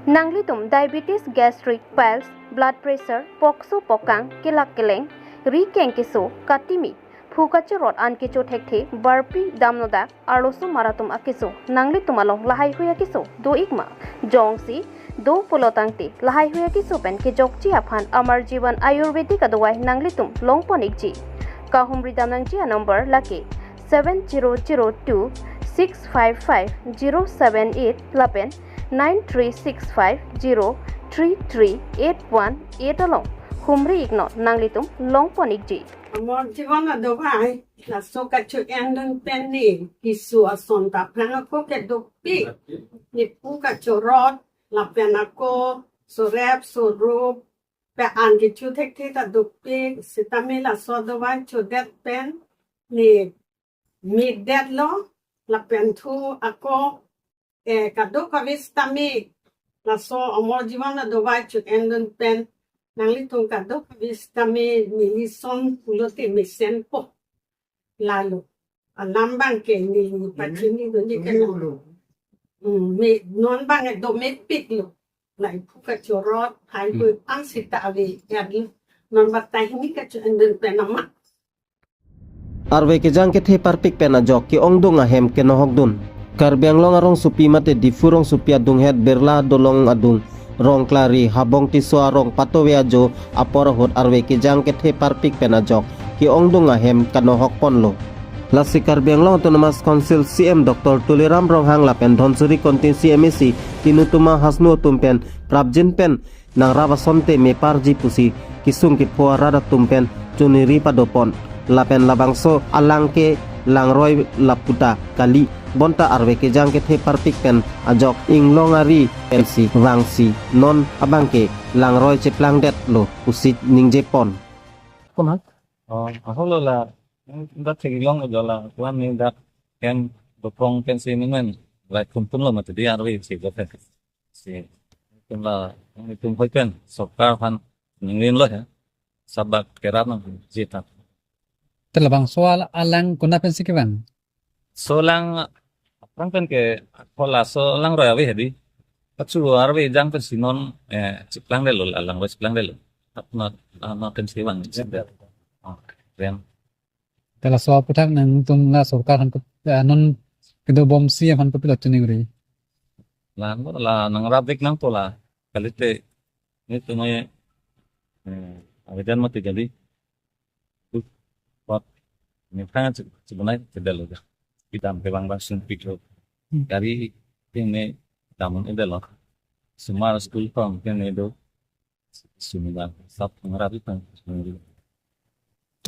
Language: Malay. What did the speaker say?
Nanglitum diabetes, gastric, piles, blood pressure, pokso pokang, kilak keleng, rikeng kiso, katimi, phukachorot an kicho thekthi, barpi damnodak, arlosu maratum akiso, nanglitum along lahai huya kiso, do ikma, jongsi, do polotangti, lahai huya kiso pen ki jokchi aphan amar jivan ayurvedic adawai nanglitum longpon ikji. Kahumri damnangji a number laki 7002 655 078 lapen 9365033818 along humri igno nanglitum longpon ikji. Amor জীবন দোভাই la soka chu endon penni kisu asonta pranga ko ke dopi ni puka chu rod la penako so rep so rope pe angi chu thek thek ta dopi sitamela so dovai chu det pen ni mi det lo la pen thu ako kado kavistami la so amor জীবন দোভাই chu endon pen Nanglitung kadok kami nilison pulote mesen po lalo alambang ke ni patrini do ni kan me non bang do me pit lo lai puka chorot hai bu ang sita ave yadi non batai ni ka chenden penama arwe ke jang ke the parpik pena jok ki ongdung a hem ke nohok dun karbiang long arong supi mate difurong supia dung het berla dolong adung rong klari habong tiswa rong patowe ajo apor hot arwe ki jang ke the parpik pena jok ki ongdung a hem kanohok ponlo lasi karbiang long autonomous council cm dr tuliram rong hang lapen dhonsuri kontin cmec tinutuma hasnu tumpen prabjin pen nang rabasonte me parji pusi kisung ki phuara tumpen chuniri padopon lapen labangso alangke langroy laputa kali bonta arwe ke jang ke the parpik pen ajok inglongari pensi wangsi non abangke langroy cheplang det lo usit ningje pon Kumat? Holo la dat long aja la kuan ni dat ken bopong pensi men la kumpun lo mate dia arwe si gofe si kum la kum hoi pen sokar han ngin lo ya sabak kerat nang jita Telabang soal alang kuna pensi keban. solang orang pen ke pola solang roy awe hedi patsu arwe jang pen sinon ciplang de lo alang roy ciplang de lo not pensi bang jenda ren Tela soal putak nang tum la sokar han non kedo bom si han pilot tuni guri. la nang rabik nang pola kalite ni tumoy awedan mati jadi buat ni kan sebenarnya kedalo kita memang langsung pikir dari ini tamun itu loh semua school from ini itu semua satu ngarapitan